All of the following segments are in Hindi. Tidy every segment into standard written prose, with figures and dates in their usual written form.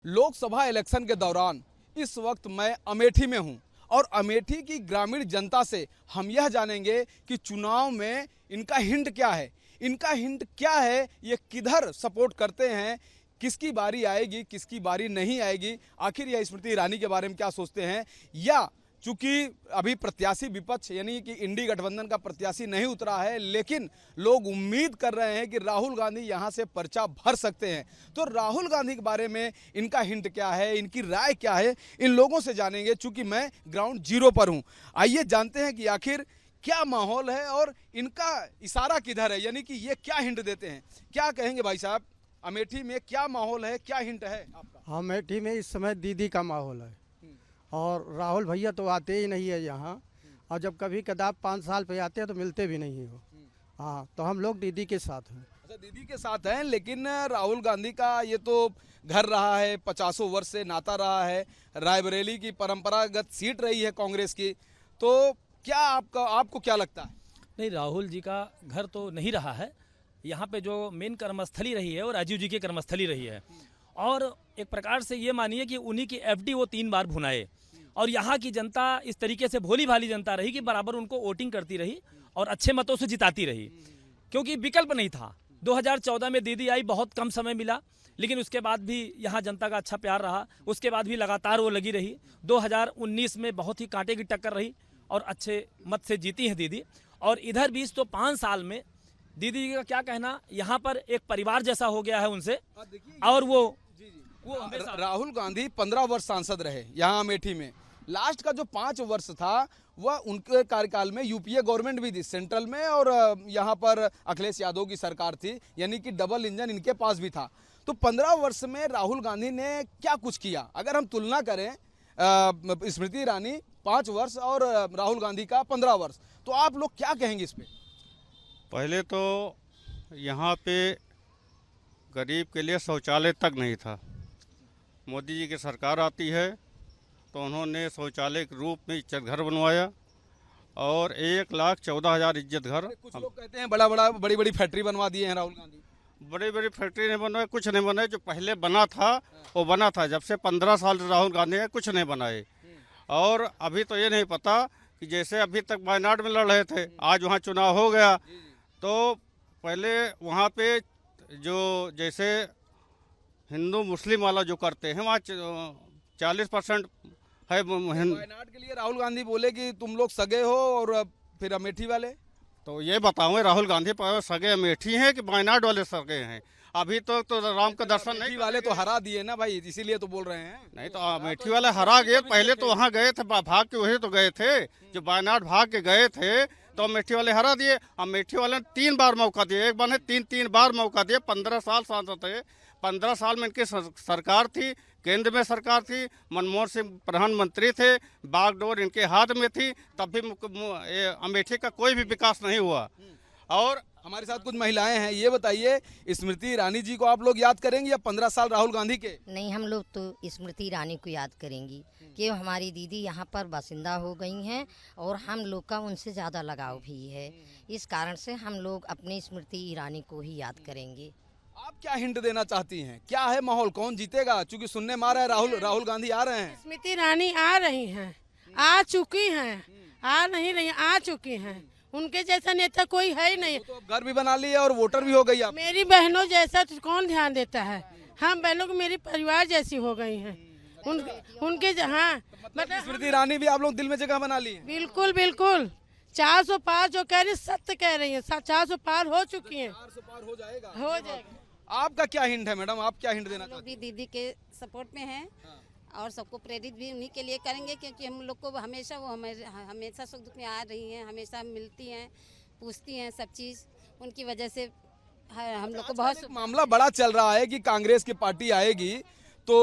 लोकसभा इलेक्शन के दौरान इस वक्त मैं अमेठी में हूं और अमेठी की ग्रामीण जनता से हम यह जानेंगे कि चुनाव में इनका हिंट क्या है, ये किधर सपोर्ट करते हैं, किसकी बारी आएगी, किसकी बारी नहीं आएगी, आखिर यह स्मृति ईरानी के बारे में क्या सोचते हैं। या चूंकि अभी प्रत्याशी विपक्ष यानी कि इंडी गठबंधन का प्रत्याशी नहीं उतरा है, लेकिन लोग उम्मीद कर रहे हैं कि राहुल गांधी यहां से पर्चा भर सकते हैं। तो राहुल गांधी के बारे में इनका हिंट क्या है, इनकी राय क्या है, इन लोगों से जानेंगे। चूंकि मैं ग्राउंड जीरो पर हूं, आइए जानते हैं कि आखिर क्या माहौल है और इनका इशारा किधर है, यानी कि ये क्या हिंट देते हैं। क्या कहेंगे भाई साहब, अमेठी में क्या माहौल है, क्या हिंट है आपका? अमेठी में इस समय दीदी का माहौल है और राहुल भैया तो आते ही नहीं है यहाँ, और जब कभी कदाप 5 साल पे आते हैं तो मिलते भी नहीं हो। हाँ, तो हम लोग दीदी के साथ हैं। अच्छा, दीदी के साथ हैं, लेकिन राहुल गांधी का ये तो घर रहा है, 50 वर्ष से नाता रहा है, रायबरेली की परंपरागत सीट रही है कांग्रेस की। तो क्या आपको क्या लगता है? नहीं, राहुल जी का घर तो नहीं रहा है। यहाँ पे जो मेन कर्मस्थली रही है वो राजीव जी की कर्मस्थली रही है, और एक प्रकार से ये मानिए कि उन्हीं की एफडी वो 3 बार भुनाए, और यहाँ की जनता इस तरीके से भोली भाली जनता रही कि बराबर उनको वोटिंग करती रही और अच्छे मतों से जिताती रही, क्योंकि विकल्प नहीं था। 2014 में दीदी आई, बहुत कम समय मिला, लेकिन उसके बाद भी यहाँ जनता का अच्छा प्यार रहा। उसके बाद भी लगातार वो लगी रही। 2019 में बहुत ही कांटे की टक्कर रही और अच्छे मत से जीती हैं दीदी। और इधर भी तो 5 साल में दीदी का क्या कहना, यहाँ पर एक परिवार जैसा हो गया है उनसे। और वो राहुल गांधी 15 वर्ष सांसद रहे यहाँ अमेठी में। लास्ट का जो 5 वर्ष था वह उनके कार्यकाल में यूपीए गवर्नमेंट भी थी सेंट्रल में, और यहाँ पर अखिलेश यादव की सरकार थी, यानी कि डबल इंजन इनके पास भी था। तो 15 वर्ष में राहुल गांधी ने क्या कुछ किया? अगर हम तुलना करें स्मृति ईरानी 5 वर्ष और राहुल गांधी का 15 वर्ष, तो आप लोग क्या कहेंगे इस पे? पहले तो यहाँ पे गरीब के लिए शौचालय तक नहीं था। मोदी जी की सरकार आती है तो उन्होंने शौचालय के रूप में इज्जत घर बनवाया, और 1,14,000 इज्जत घर। कुछ लोग कहते हैं बड़ी बड़ी फैक्ट्री बनवा दिए हैं राहुल गांधी। बड़ी बड़ी फैक्ट्री नहीं बनवाए, कुछ नहीं बनाए। जो पहले बना था वो बना था। जब से 15 साल राहुल गांधी है कुछ नहीं बनाए। और अभी तो ये नहीं पता कि जैसे अभी तक वायनाड में लड़ रहे थे, आज वहाँ चुनाव हो गया, तो पहले वहाँ पे जो जैसे हिंदू मुस्लिम वाला जो करते हैं वहाँ 40% है। वायनाड के लिए राहुल गांधी बोले कि तुम लोग सगे हो, और फिर अमेठी वाले तो ये बताऊँ राहुल गांधी सगे अमेठी हैं कि वायनाड वाले सगे हैं? अभी तो राम का दर्शन नहीं वाले तो हरा दिए ना भाई, इसीलिए तो बोल रहे हैं। नहीं तो अमेठी वाले हरा गए, पहले तो वहाँ गए थे, भाग के वही तो गए थे। जो वायनाड भाग के गए थे तो अमेठी वाले हरा दिए। अमेठी वाले ने 3 बार मौका दिए, एक बार नहीं 3 बार मौका दिए। 15 साल सांसद थे, 15 साल में इनकी सरकार थी, केंद्र में सरकार थी, मनमोहन सिंह प्रधानमंत्री थे, बागडोर इनके हाथ में थी, तब भी अमेठी का कोई भी विकास नहीं हुआ। और हमारे साथ कुछ महिलाएं हैं, ये बताइए स्मृति ईरानी जी को आप लोग याद करेंगे या 15 साल राहुल गांधी के? नहीं, हम लोग तो स्मृति ईरानी को याद करेंगी कि हमारी दीदी यहाँ पर बासिंदा हो गई हैं और हम लोग का उनसे ज़्यादा लगाव भी है। इस कारण से हम लोग अपनी स्मृति ईरानी को ही याद करेंगे। आप क्या हिंट देना चाहती हैं? क्या है माहौल, कौन जीतेगा? चूंकि सुनने में आ रहा है राहुल गांधी आ रहे हैं। स्मृति ईरानी आ रही हैं, आ चुकी हैं, आ नहीं रही, आ चुकी हैं। उनके जैसा नेता कोई है ही नहीं। तो घर भी बना लिया और वोटर भी हो गई आप। मेरी बहनों जैसा तो कौन ध्यान देता है? हम बहनों को मेरी परिवार जैसी हो गई हैं। उनके हाँ, मतलब स्मृति ईरानी भी आप लोग दिल में जगह बना ली है। बिल्कुल बिल्कुल। 400 पार जो कह रही सत्य कह रही है, 400 पार हो चुकी है। 400 पार हो जाएगा। हो जाएगा। आपका क्या हिंट है मैडम, आप क्या हिंट देना चाहते हैं? दीदी के सपोर्ट में हैं और सबको प्रेरित भी उन्हीं के लिए करेंगे, क्योंकि हम लोग को हमेशा वो हमेशा सुख दुख में आ रही हैं, हमेशा मिलती हैं, पूछती हैं सब चीज़। उनकी वजह से हम लोग को बहुत मामला बड़ा चल रहा है कि कांग्रेस की पार्टी आएगी तो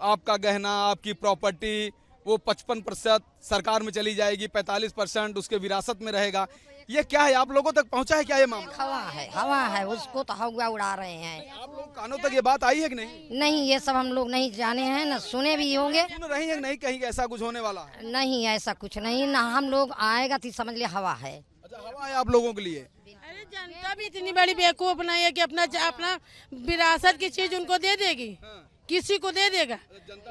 आपका गहना, आपकी प्रॉपर्टी वो 55% सरकार में चली जाएगी, 45% उसके विरासत में रहेगा। ये क्या है, आप लोगों तक पहुंचा है क्या ये मामला? हवा है उसको तो हवा उड़ा रहे हैं। आप लोग कानों तक ये बात आई है कि नहीं? नहीं, ये सब हम लोग नहीं जाने हैं, न सुने भी होंगे। सुन रही है नहीं कहीं ऐसा कुछ होने वाला है? नहीं, ऐसा कुछ नहीं, ना हम लोग आएगा तो समझ लिया हवा है। अच्छा, हवा है आप लोगों के लिए? अरे जनता भी इतनी बड़ी बेवकूफ नहीं है कि अपना विरासत की चीज उनको दे देगी। किसी को दे देगा।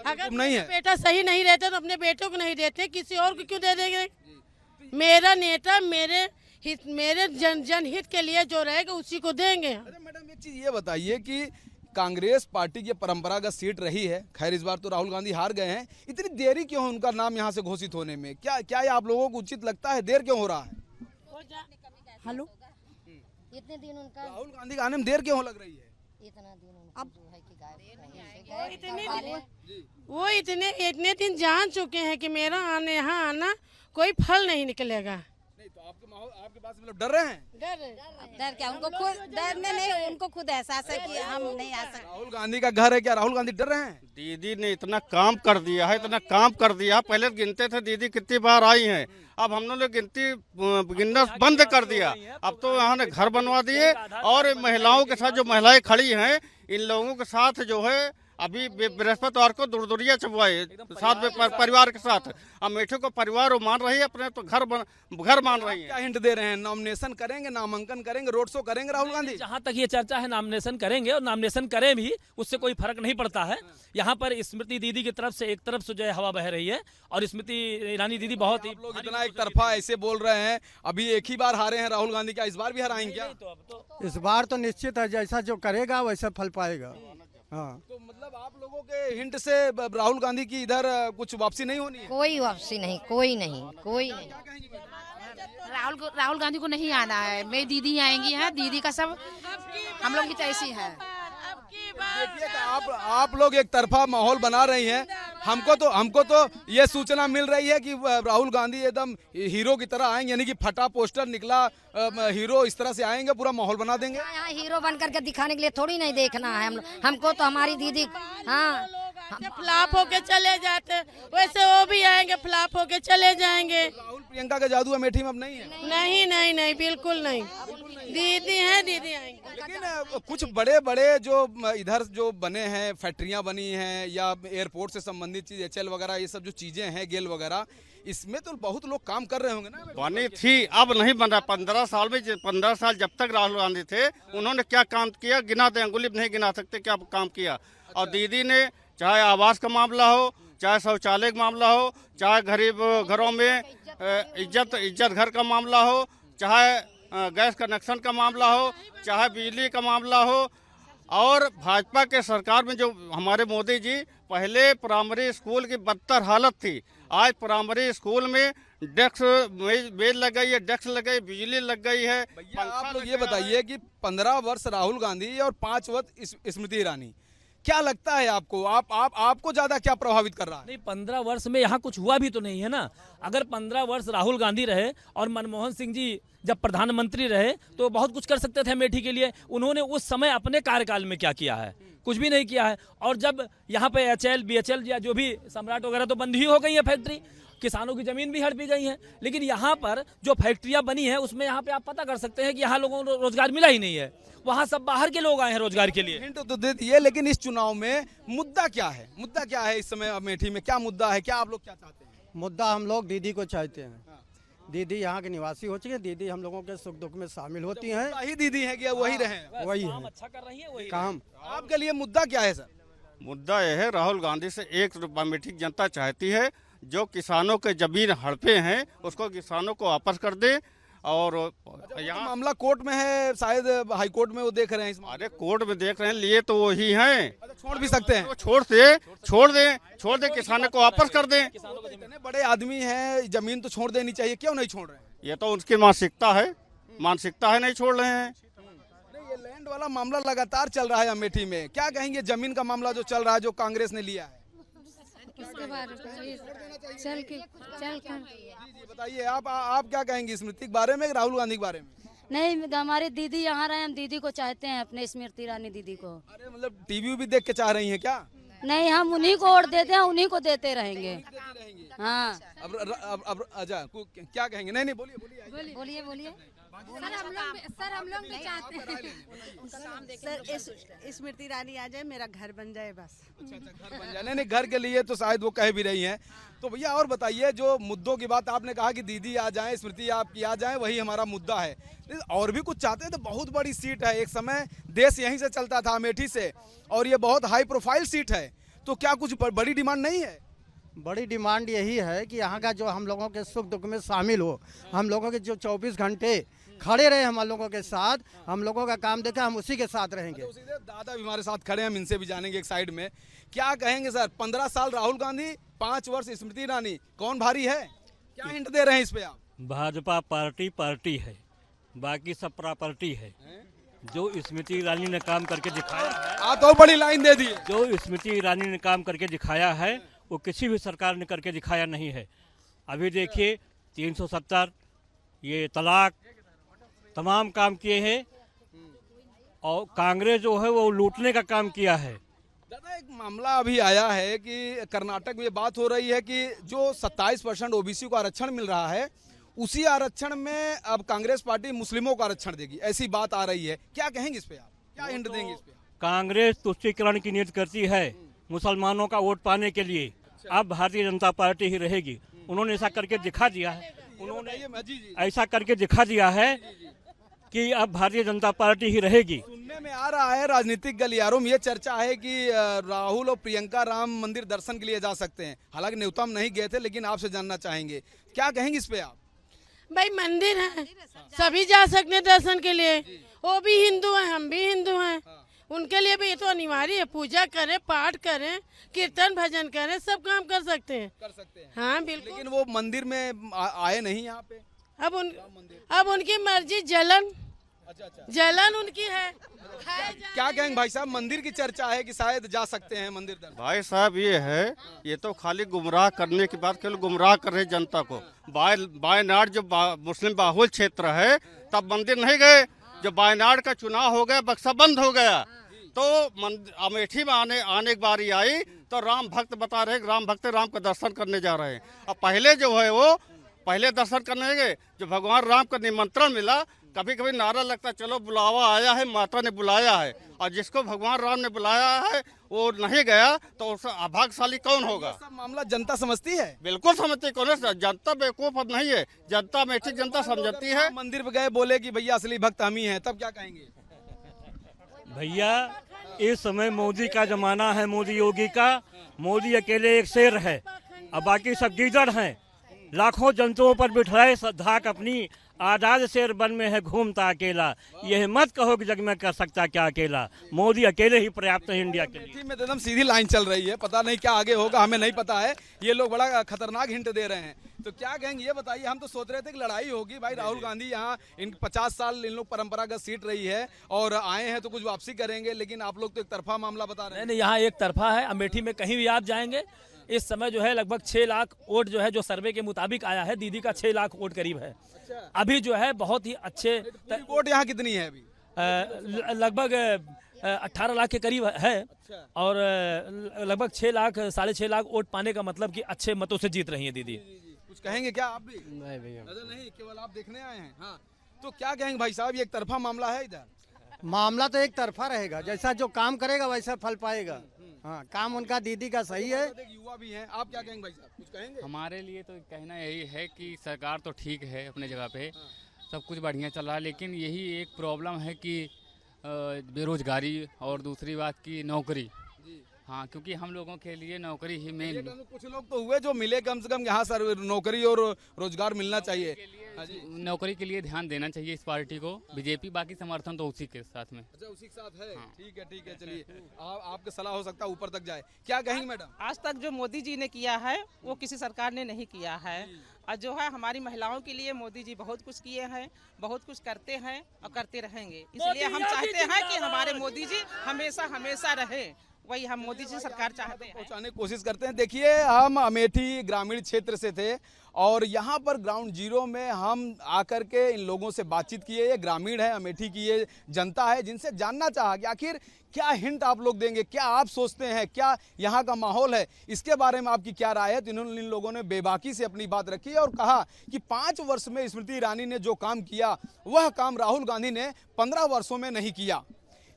अगर नहीं है। बेटा सही नहीं रहता तो अपने बेटों को नहीं देते, किसी और को क्यों दे देंगे? मेरा नेता मेरे जनहित के लिए जो रहेगा उसी को देंगे। अच्छा मैडम, एक चीज ये बताइए कि कांग्रेस पार्टी की परंपरागत सीट रही है, खैर इस बार तो राहुल गांधी हार गए हैं, इतनी देरी क्यों है उनका नाम यहाँ से घोषित होने में? क्या ये आप लोगों को उचित लगता है? देर क्यों हो रहा है? हेलो, इतने दिन उनका राहुल गांधी के आने में देर क्यों लग रही है? इतना दिन उनका जो है कि गायब वो इतने दिन जान चुके हैं कि मेरा यहाँ आना कोई फल नहीं निकलेगा। नहीं तो आपके पास मतलब डर रहे हैं? डर क्या, उनको खुद डरने नहीं, उनको खुद एहसास है कि हम नहीं आ सकते। राहुल गांधी का घर है, क्या राहुल गांधी डर रहे हैं? दीदी ने इतना काम कर दिया है, इतना काम कर दिया। पहले गिनते थे दीदी कितनी बार आई हैं, अब हम लोगों ने गिनना बंद कर दिया। अब तो यहाँ ने घर बनवा दिए और महिलाओं के साथ जो महिलाएं खड़ी हैं, इन लोगों के साथ जो है अभी बृहस्पतिवार को दुर्दुरिया चबुआए साथ में परिवार के साथ। अमेठी को परिवार वो मान रही है, अपने तो घर मान रही है। क्या हिंट दे रहे हैं? नॉमिनेशन करेंगे, नामांकन करेंगे, रोड शो करेंगे राहुल गांधी? जहाँ तक ये चर्चा है नामिनेशन करेंगे, और नामिनेशन करें भी उससे कोई फर्क नहीं पड़ता है। यहाँ पर स्मृति दीदी की तरफ से एक तरफ से जो है हवा बह रही है, और स्मृति ईरानी दीदी बहुत ही लोग इतना एक तरफा ऐसे बोल रहे हैं। अभी एक ही बार हारे हैं राहुल गांधी, क्या इस बार भी हराएंगे क्या? इस बार तो निश्चित है, जैसा जो करेगा वैसा फल पाएगा। हाँ, तो मतलब आप लोगों के हिंट से राहुल गांधी की इधर कुछ वापसी नहीं होनी है? कोई वापसी नहीं, कोई नहीं। राहुल गांधी को नहीं आना है। मेरी दीदी आएंगी हैं, दीदी का सब हम लोग की तैसी है। देखिए तो आप लोग एक तरफा माहौल बना रही हैं। हमको तो ये सूचना मिल रही है कि राहुल गांधी एकदम हीरो की तरह आएंगे, यानी कि फटा पोस्टर निकला हीरो, इस तरह से आएंगे, पूरा माहौल बना देंगे। यहाँ हीरो बन करके दिखाने के लिए थोड़ी नहीं देखना है हमको तो हमारी दीदी। हाँ, फ्लॉप होके चले जाते, वैसे वो भी आएंगे, फ्लॉप होके चले जाएंगे। राहुल प्रियंका का जादू अमेठी में अब नहीं है? नहीं, बिल्कुल नहीं। दीदी है, दीदी आएंगे। लेकिन कुछ बड़े जो इधर जो बने हैं, फैक्ट्रियां बनी हैं या एयरपोर्ट से संबंधित चीज, HL वगैरह, ये सब जो चीजें हैं, गेल वगैरह, इसमें तो बहुत लोग काम कर रहे होंगे ना? बनी थी, अब नहीं बन रहा। 15 साल जब तक राहुल गांधी थे, उन्होंने क्या काम किया गिना दे, अंगुली नहीं गिना सकते क्या काम किया। और दीदी ने चाहे आवास का मामला हो, चाहे शौचालय का मामला हो, चाहे गरीब घरों में इज्जत घर का मामला हो, चाहे गैस कनेक्शन का मामला हो, चाहे बिजली का मामला हो। और भाजपा के सरकार में जो हमारे मोदी जी, पहले प्राइमरी स्कूल की बदतर हालत थी, आज प्राइमरी स्कूल में डेस्क मेज लग गई है, डेस्क लग गई, बिजली लग गई है। आप लोग ये बताइए कि 15 वर्ष राहुल गांधी और 5 वर्ष स्मृति ईरानी, क्या लगता है आपको? आपको ज्यादा क्या प्रभावित कर रहा है? नहीं, 15 वर्ष में यहाँ कुछ हुआ भी तो नहीं है ना। अगर 15 वर्ष राहुल गांधी रहे और मनमोहन सिंह जी जब प्रधानमंत्री रहे तो बहुत कुछ कर सकते थे अमेठी के लिए। उन्होंने उस समय अपने कार्यकाल में क्या किया है? कुछ भी नहीं किया है। और जब यहाँ पे HL, BHL या जो भी सम्राट वगैरह तो बंद ही हो गई है फैक्ट्री, किसानों की जमीन भी हड़पी गई है। लेकिन यहाँ पर जो फैक्ट्रियाँ बनी है उसमें यहाँ पे आप पता कर सकते हैं कि यहाँ लोगों को रोजगार मिला ही नहीं है। वहाँ सब बाहर के लोग आए हैं रोजगार के लिए। हिंट तो दे दिए, लेकिन इस चुनाव में मुद्दा क्या है? मुद्दा क्या है इस समय अमेठी में? क्या मुद्दा है? क्या आप लोग क्या चाहते हैं? मुद्दा हम लोग दीदी को चाहते हैं। दीदी यहाँ के निवासी हो चुके हैं, दीदी हम लोगों के सुख दुख में शामिल होती हैं। वही दीदी है कि वही रहे? वही काम है अच्छा कर रही है, वही काम। आपके लिए मुद्दा क्या है सर? मुद्दा यह है, राहुल गांधी से एक अमेठी की जनता चाहती है, जो किसानों के जमीन हड़पे हैं उसको किसानों को वापस कर दे। और यहाँ मामला कोर्ट में है, शायद हाई कोर्ट में वो देख रहे हैं इस अरे कोर्ट में देख रहे हैं, लिए तो वही हैं। अच्छा, छोड़ भी सकते हैं? तो छोड़ दे, किसानों को वापस कर दें। इतने बड़े आदमी हैं, जमीन तो छोड़ देनी चाहिए, क्यों नहीं छोड़ रहे हैं? ये तो उनकी मानसिकता है, नहीं छोड़ रहे हैं। नहीं, ये लैंड वाला मामला लगातार चल रहा है अमेठी में, क्या कहेंगे? जमीन का मामला जो चल रहा है, जो कांग्रेस ने लिया है, किसके बारे में चल कर जी बताइए, आप क्या कहेंगे स्मृति के बारे में, राहुल गांधी के बारे में? नहीं, हमारी दीदी यहाँ रहे, हम दीदी को चाहते हैं, अपने स्मृति ईरानी दीदी को। अरे मतलब टीवी भी देख के चाह रही हैं क्या? नहीं, हम उन्हीं को वोट देते हैं, उन्हीं को देते रहेंगे। हाँ, अब अच्छा क्या कहेंगे? नहीं बोलिए। बोलिए। सर हम लोग भी चाहते हैं सर स्मृति ईरानी आ जाए, मेरा घर बन जाए बस। अच्छा घर बन जाए। नहीं घर के लिए तो शायद वो कह भी रही हैं। तो भैया और बताइए, जो मुद्दों की बात आपने कहा कि दीदी आ जाए, स्मृति आपकी आ जाए, वही हमारा मुद्दा है। और भी कुछ चाहते हैं तो बहुत बड़ी सीट है, एक समय देश यहीं से चलता था अमेठी से, और ये बहुत हाई प्रोफाइल सीट है, तो क्या कुछ बड़ी डिमांड नहीं है? बड़ी डिमांड यही है कि यहाँ का जो हम लोगों के सुख दुख में शामिल हो, हम लोगों के जो 24 घंटे खड़े रहे हम लोगों के साथ, हम लोगों का काम देखे, हम उसी के साथ रहेंगे। दादा भी हमारे साथ खड़े हैं, हम इनसे भी जानेंगे एक साइड में। क्या कहेंगे सर, 15 साल राहुल गांधी, 5 वर्ष स्मृति ईरानी, कौन भारी है? क्या हिंट दे रहे हैं इस पे आप? भाजपा पार्टी है, बाकी सब प्रॉपर्टी है। जो स्मृति ईरानी ने काम करके दिखाया है, आप तो बड़ी लाइन दे दी। जो स्मृति ईरानी ने काम करके दिखाया है वो किसी भी सरकार ने करके दिखाया नहीं है। अभी देखिए 370, ये तलाक, तमाम काम किए हैं, और कांग्रेस जो है वो लूटने का काम किया है। दादा एक मामला अभी आया है कि कर्नाटक में बात हो रही है कि जो 27% ओबीसी को आरक्षण मिल रहा है, उसी आरक्षण में अब कांग्रेस पार्टी मुस्लिमों को आरक्षण देगी, ऐसी बात आ रही है। क्या कहेंगे इस पे आप, क्या हिंट देंगे इस पे? कांग्रेस तुष्टीकरण की नीति करती है मुसलमानों का वोट पाने के लिए। अब भारतीय जनता पार्टी ही रहेगी। उन्होंने ऐसा करके दिखा दिया है, उन्होंने ऐसा करके दिखा दिया है कि अब भारतीय जनता पार्टी ही रहेगी। सुनने में आ रहा है राजनीतिक गलियारों में ये चर्चा है कि राहुल और प्रियंका राम मंदिर दर्शन के लिए जा सकते हैं। हालांकि न्यूनतम नहीं गए थे, लेकिन आपसे जानना चाहेंगे क्या कहेंगे इस पे आप? भाई मंदिर है, सभी जा सकते हैं दर्शन के लिए, वो भी हिंदू हैं, हम भी हिंदू हैं, उनके लिए भी ये तो अनिवार्य है। पूजा करें, पाठ करें, कीर्तन भजन करें, सब काम कर सकते हैं। हाँ बिल्कुल। लेकिन वो मंदिर में आए नहीं यहाँ पे। अब उनकी मर्जी, जलन जलन उनकी है। क्या कहेंगे भाई साहब, मंदिर की चर्चा है कि शायद जा सकते हैं मंदिर दर्शन? भाई साहब ये है, ये तो खाली गुमराह करने की बात, केवल गुमराह कर रहे जनता को। वायनाड जो मुस्लिम बाहुल क्षेत्र है, तब मंदिर नहीं गए। जब वायनाड का चुनाव हो गया, बक्सा बंद हो गया, तो अमेठी में आने की बारी आई तो राम भक्त बता रहे, राम भक्त राम का दर्शन करने जा रहे हैं। अब पहले जो है वो पहले दर्शन करने गए, जो भगवान राम का निमंत्रण मिला, कभी कभी नारा लगता चलो बुलावा आया है, माता ने बुलाया है, और जिसको भगवान राम ने बुलाया है वो नहीं गया तो उसका अभाग्यशाली कौन होगा? सब मामला जनता समझती है। बिल्कुल समझती, कौन है जनता बेवकूफ अब नहीं है, जनता अमेठी जनता समझती है। मंदिर पे गए, बोले कि भैया असली भक्त हम ही हैं, तब क्या कहेंगे? भैया इस समय मोदी का जमाना है, मोदी योगी का। मोदी अकेले एक शेर है और बाकी सब गीदड़ हैं। लाखों जंतुओं पर बिठाए धाक अपनी, आजाद शेर वन में है घूमता अकेला। यह मत कहो कि जग में कर सकता क्या अकेला, मोदी अकेले ही पर्याप्त है इंडिया के लिए। में एकदम सीधी लाइन चल रही है, पता नहीं क्या आगे होगा, हमें नहीं पता है। ये लोग बड़ा खतरनाक हिंट दे रहे हैं, तो क्या कहेंगे ये बताइए। हम तो सोच रहे थे कि लड़ाई होगी भाई, राहुल गांधी यहाँ, इन 50 साल इन लोग परंपरागत सीट रही है और आए हैं तो कुछ वापसी करेंगे, लेकिन आप लोग तो एक तरफा मामला बता रहे हैं। नहीं, यहाँ एक तरफा है। अमेठी में कहीं भी आप जाएंगे, इस समय जो है लगभग 6 लाख वोट जो है, जो सर्वे के मुताबिक आया है, दीदी का 6 लाख वोट करीब है। अभी जो है बहुत ही अच्छे वोट यहाँ कितनी है अभी? लगभग 18 लाख के करीब है, और लगभग 6 लाख 6.5 लाख वोट पाने का मतलब कि अच्छे मतों से जीत रही है दीदी। कुछ कहेंगे क्या आप भी? नहीं भैया, नहीं, केवल आप देखने आए हैं। हाँ, तो क्या कहेंगे भाई साहब, ये एक तरफा मामला है इधर? मामला तो एक तरफा रहेगा, जैसा जो काम करेगा वैसा फल पाएगा। हाँ, काम उनका दीदी का सही है। युवा भी हैं, आप क्या कहेंगे भाई साहब, कुछ कहेंगे? हमारे लिए तो कहना यही है कि सरकार तो ठीक है अपने जगह पे, सब कुछ बढ़िया चल रहा है, लेकिन यही एक प्रॉब्लम है कि बेरोजगारी और दूसरी बात की नौकरी। हाँ, क्योंकि हम लोगों के लिए नौकरी ही मेन। कुछ लोग तो हुए जो मिले कम से कम यहाँ सर, नौकरी और रोजगार मिलना चाहिए। नौकरी के लिए ध्यान देना चाहिए इस पार्टी को, बीजेपी, बाकी समर्थन तो उसी के साथ में। अच्छा, उसी के साथ है। हाँ। ठीक है, चलिए आपके सलाह हो सकता है ऊपर तक जाए। क्या कहेंगे मैडम? आज तक जो मोदी जी ने किया है वो किसी सरकार ने नहीं किया है, और जो है हमारी महिलाओं के लिए मोदी जी बहुत कुछ किए हैं, बहुत कुछ करते हैं और करते रहेंगे। इसलिए हम चाहते हैं कि हमारे मोदी जी हमेशा हमेशा रहे, वही हम मोदी जी सरकार चाहते हैं। पहुंचाने की कोशिश करते हैं। देखिए, हम अमेठी ग्रामीण क्षेत्र से थे और यहाँ पर ग्राउंड जीरो में हम आकर के इन लोगों से बातचीत किए। ये ग्रामीण है, अमेठी की ये जनता है, जिनसे जानना चाहा कि आखिर क्या हिंट आप लोग देंगे, क्या आप सोचते हैं, क्या यहाँ का माहौल है, इसके बारे में आपकी क्या राय है। तो इन्होंने, इन लोगों ने बेबाकी से अपनी बात रखी और कहा कि 5 वर्ष में स्मृति ईरानी ने जो काम किया वह काम राहुल गांधी ने 15 वर्षों में नहीं किया,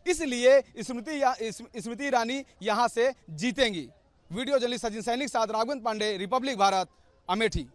इसलिए स्मृति ईरानी यहां से जीतेंगी। वीडियो जर्नलिस्ट सचिन सैनिक साथ राघवेंद्र पांडे, रिपब्लिक भारत, अमेठी।